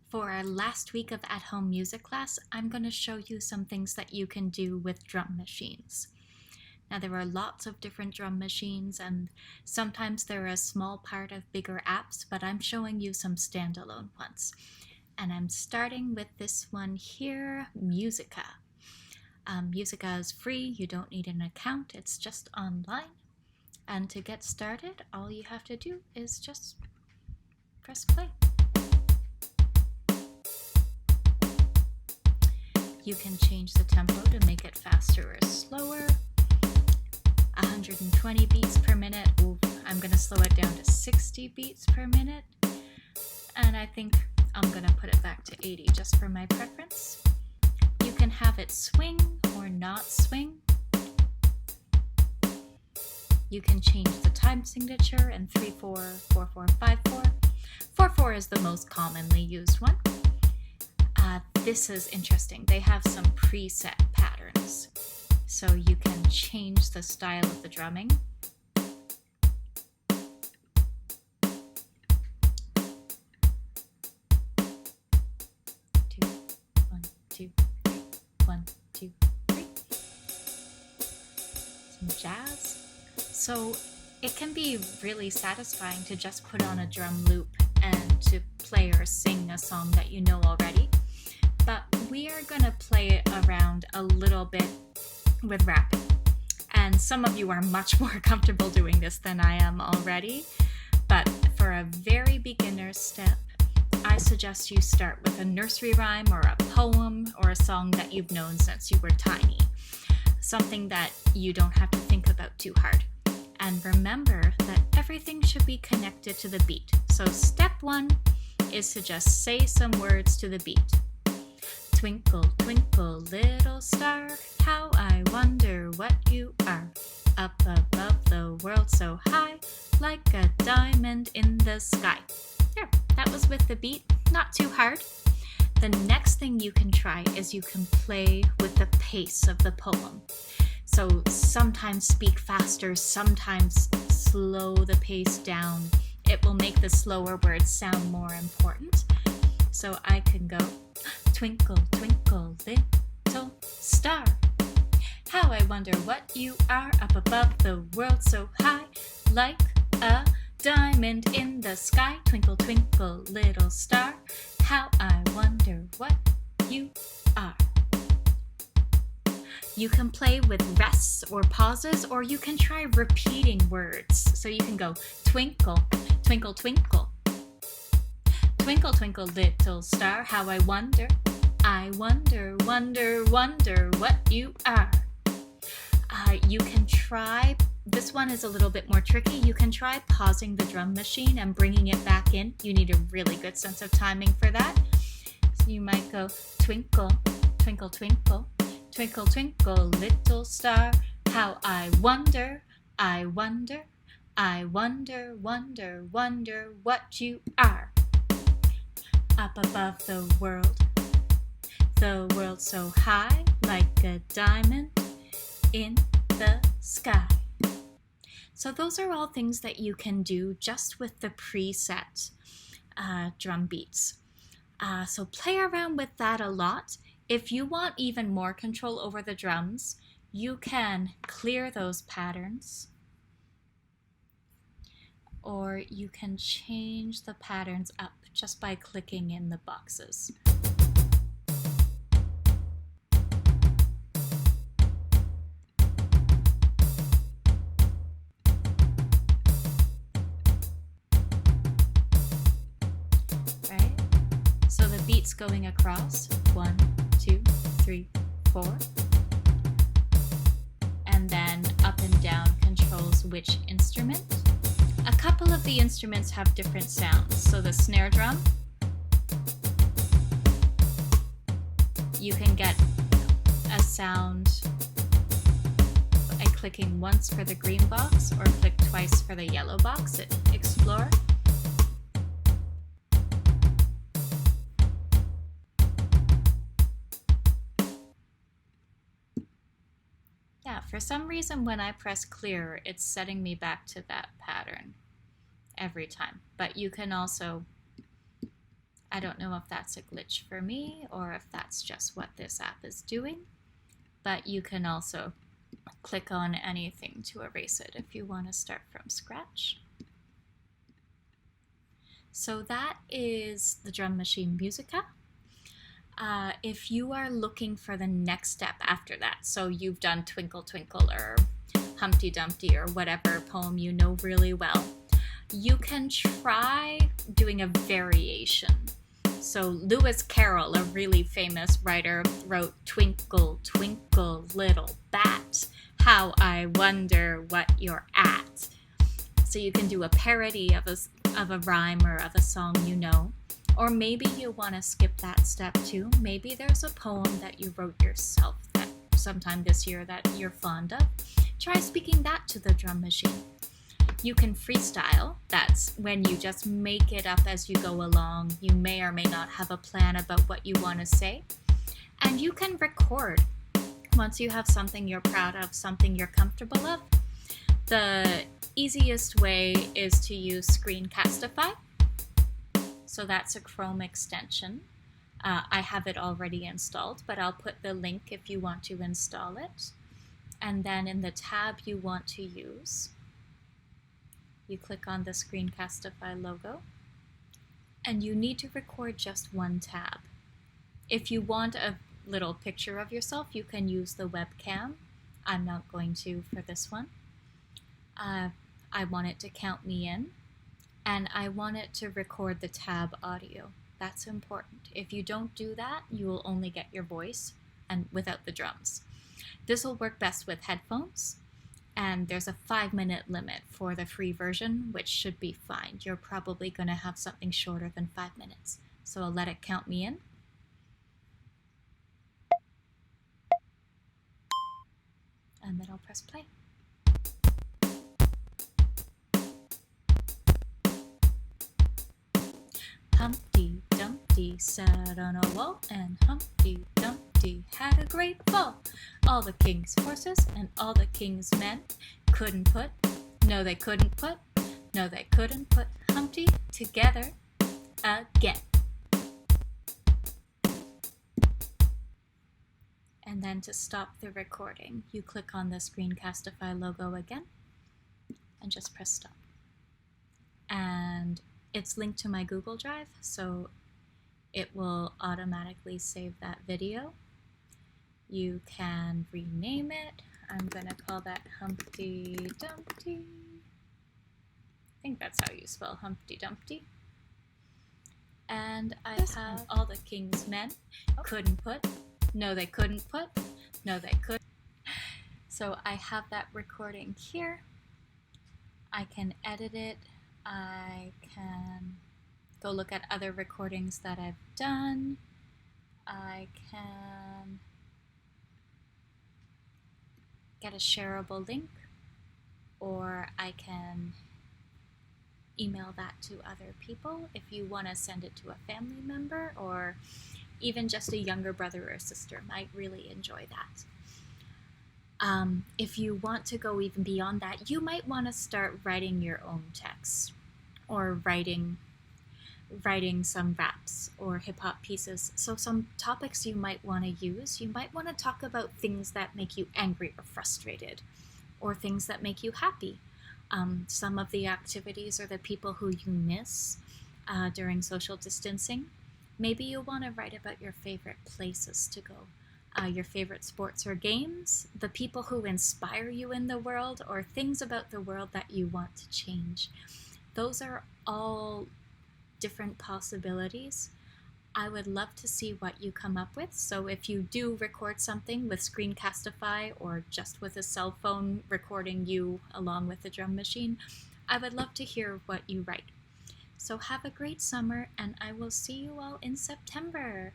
For our last week of at-home music class, I'm going to show you some things that you can do with drum machines. Now, there are lots of different drum machines, and sometimes they're a small part of bigger apps, but I'm showing you some standalone ones. And I'm starting with this one here, Musica. Musica is free, you don't need an account, it's just online. And to get started, all you have to do is just press play. You can change the tempo to make it faster or slower. 120 beats per minute. Ooh, I'm going to slow it down to 60 beats per minute. And I think I'm going to put it back to 80 just for my preference. You can have it swing or not swing. You can change the time signature in 3/4, 4/4, 5/4. 4/4 is the most commonly used one. This is interesting. They have some preset patterns, so you can change the style of the drumming. Two, 1, 2, 3, 1, 2, 3. Some jazz. So it can be really satisfying to just put on a drum loop and to play or sing a song that you know already. But we are going to play around a little bit with rapping. And some of you are much more comfortable doing this than I am already. But for a very beginner step, I suggest you start with a nursery rhyme or a poem or a song that you've known since you were tiny. Something that you don't have to think about too hard. And remember that everything should be connected to the beat. So step 1 is to just say some words to the beat. Twinkle, twinkle, little star, how I wonder what you are. Up above the world so high, like a diamond in the sky. There, that was with the beat, not too hard. The next thing you can try is you can play with the pace of the poem. So sometimes speak faster, sometimes slow the pace down. It will make the slower words sound more important. So I can go, twinkle, twinkle, little star. How I wonder what you are up above the world so high, like a diamond in the sky. Twinkle, twinkle, little star. How I wonder what you are. You can play with rests or pauses, or you can try repeating words. So you can go twinkle, twinkle, twinkle. Twinkle, twinkle, little star, how I wonder, wonder, wonder what you are. You can try, this one is a little bit more tricky, you can try pausing the drum machine and bringing it back in. You need a really good sense of timing for that. So you might go twinkle, twinkle, twinkle, twinkle, twinkle, little star, how I wonder, wonder, wonder, wonder what you are. Up above the world so high, like a diamond in the sky. So those are all things that you can do just with the preset drum beats. So play around with that a lot. If you want even more control over the drums, you can clear those patterns, or you can change the patterns up just by clicking in the boxes. Right? So the beat's going across 1, 2, 3, 4. And then up and down controls which instrument. A couple of the instruments have different sounds. So the snare drum, you can get a sound by clicking once for the green box or click twice for the yellow box at Explore. Yeah, for some reason when I press clear, it's setting me back to that pattern every time. But you can also I don't know if that's a glitch for me or if that's just what this app is doing, but you can also click on anything to erase it if you want to start from scratch. So that is the Drum Machine Musica. If you are looking for the next step after that, so you've done Twinkle Twinkle or Humpty Dumpty or whatever poem you know really well, you can try doing a variation. So Lewis Carroll, a really famous writer, wrote Twinkle, twinkle, little bat, how I wonder what you're at. So you can do a parody of a rhyme or of a song you know. Or maybe you want to skip that step too. Maybe there's a poem that you wrote yourself that sometime this year that you're fond of. Try speaking that to the drum machine. You can freestyle. That's when you just make it up as you go along. You may or may not have a plan about what you want to say. And you can record once you have something you're proud of, something you're comfortable of. The easiest way is to use Screencastify. So that's a Chrome extension. I have it already installed, but I'll put the link if you want to install it. And then in the tab you want to use, you click on the Screencastify logo, and you need to record just one tab. If you want a little picture of yourself, you can use the webcam. I'm not going to for this one. I want it to count me in, and I want it to record the tab audio. That's important. If you don't do that, you will only get your voice and without the drums. This will work best with headphones, and there's a 5-minute limit for the free version, which should be fine. You're probably going to have something shorter than 5 minutes. So I'll let it count me in. And then I'll press play. Humpty Dumpty sat on a wall, and Humpty Dumpty had a great fall. All the king's horses and all the king's men couldn't put, no they couldn't put, no they couldn't put Humpty together again. And then to stop the recording, you click on the Screencastify logo again and just press stop. And it's linked to my Google Drive, so it will automatically save that video. You can rename it. I'm going to call that Humpty Dumpty. I think that's how you spell Humpty Dumpty. And I have all the king's men couldn't put, no they couldn't put, no they could. So I have that recording here. I can edit it. I can go look at other recordings that I've done. I can get a shareable link, or I can email that to other people if you want to send it to a family member, or even just a younger brother or sister might really enjoy that. If you want to go even beyond that, you might want to start writing your own texts, or writing some raps or hip-hop pieces. So some topics you might want to use, you might want to talk about things that make you angry or frustrated, or things that make you happy. Some of the activities or the people who you miss during social distancing. Maybe you want to write about your favorite places to go, your favorite sports or games, the people who inspire you in the world, or things about the world that you want to change. Those are all different possibilities. I would love to see what you come up with. So if you do record something with Screencastify or just with a cell phone recording you along with the drum machine, I would love to hear what you write. So have a great summer, and I will see you all in September.